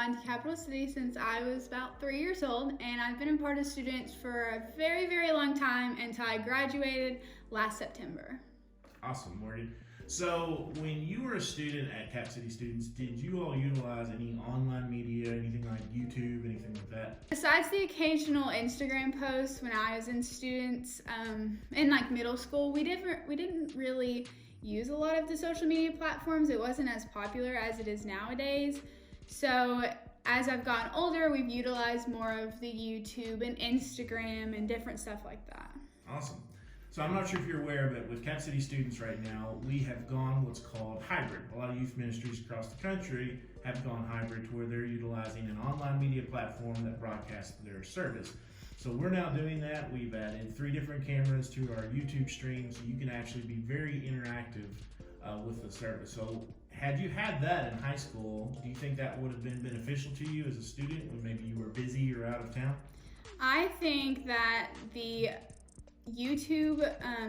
gone to Capital City since I was about 3 years old, and I've been a part of students for a very, very long time until I graduated last September. Awesome, Morgan. So, when you were a student at CapCity Students, did you all utilize any online media, anything like YouTube, anything like that? Besides the occasional Instagram posts when I was in students in like middle school, we didn't really use a lot of the social media platforms. It wasn't as popular as it is nowadays. So as I've gotten older, we've utilized more of the YouTube and Instagram and different stuff like that. Awesome. So I'm not sure if you're aware, but with CapCity Students right now, we have gone what's called hybrid. A lot of youth ministries across the country have gone hybrid to where they're utilizing an online media platform that broadcasts their service. So we're now doing that. We've added 3 different cameras to our YouTube stream, so you can actually be very interactive with the service. So had you had that in high school, do you think that would have been beneficial to you as a student when maybe you were busy or out of town? I think that the YouTube,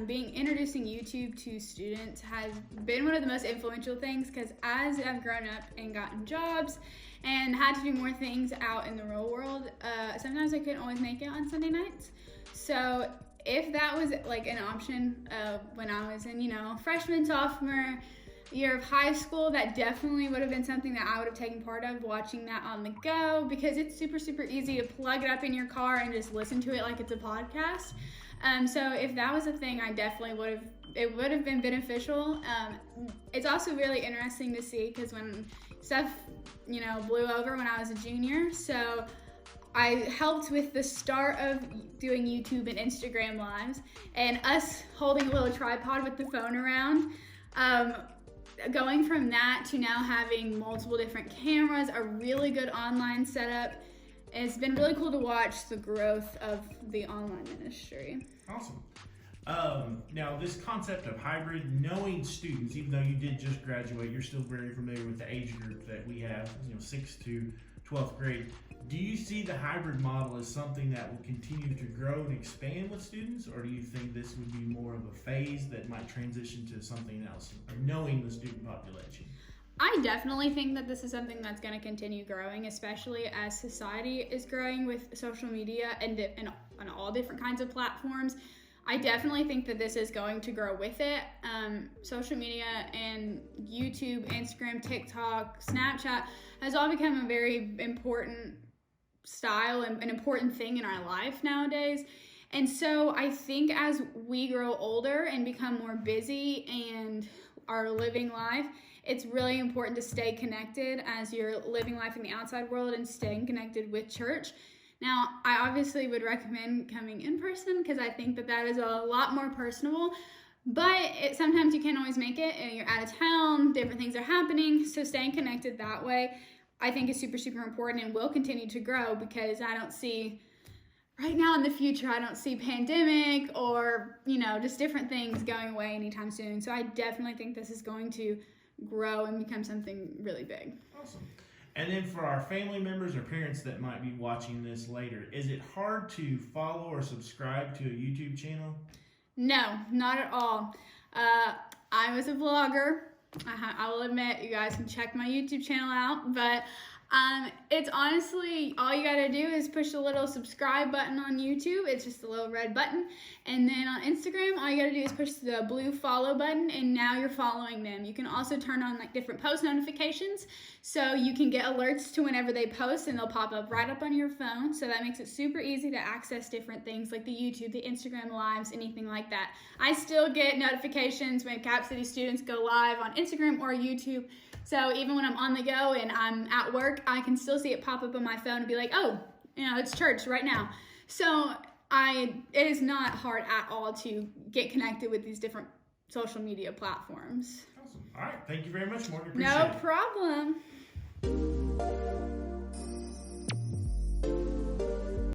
introducing YouTube to students has been one of the most influential things, because as I've grown up and gotten jobs and had to do more things out in the real world, sometimes I couldn't always make it on Sunday nights. So if that was like an option when I was in, freshman, sophomore year of high school, that definitely would have been something that I would have taken part of, watching that on the go, because it's super, super easy to plug it up in your car and just listen to it like it's a podcast. So if that was a thing, I definitely would have been beneficial. It's also really interesting to see, because when stuff, blew over when I was a junior, so I helped with the start of doing YouTube and Instagram lives, and us holding a little tripod with the phone around. Going from that to now having multiple different cameras, a really good online setup. It's been really cool to watch the growth of the online ministry. Awesome. Now, this concept of hybrid, knowing students, even though you did just graduate, you're still very familiar with the age group that we have, 6th to 12th grade. Do you see the hybrid model as something that will continue to grow and expand with students, or do you think this would be more of a phase that might transition to something else, or knowing the student population? I definitely think that this is something that's going to continue growing, especially as society is growing with social media and on all different kinds of platforms. I definitely think that this is going to grow with it. Social media and YouTube, Instagram, TikTok, Snapchat has all become a very important style and an important thing in our life nowadays. And so I think as we grow older and become more busy and are living life, it's really important to stay connected as you're living life in the outside world and staying connected with church. Now, I obviously would recommend coming in person, because I think that is a lot more personable, but sometimes you can't always make it and you're out of town, different things are happening. So staying connected that way, I think, is super, super important and will continue to grow, because I don't see right now in the future, I don't see pandemic or, just different things going away anytime soon. So I definitely think this is going to grow and become something really big. Awesome. And then for our family members or parents that might be watching this later, is it hard to follow or subscribe to a YouTube channel? No, not at all. I was a vlogger. I will admit, you guys can check my YouTube channel out, but it's honestly, all you gotta do is push the little subscribe button on YouTube. It's just a little red button. And then on Instagram, all you gotta do is push the blue follow button, and now you're following them. You can also turn on different post notifications, so you can get alerts to whenever they post, and they'll pop up right up on your phone. So that makes it super easy to access different things like the YouTube, the Instagram lives, anything like that. I still get notifications when CapCity students go live on Instagram or YouTube. So even when I'm on the go and I'm at work, I can still see it pop up on my phone and be like, oh, it's church right now. So it is not hard at all to get connected with these different social media platforms. Awesome. All right. Thank you very much, Morgan. Appreciate No it. problem.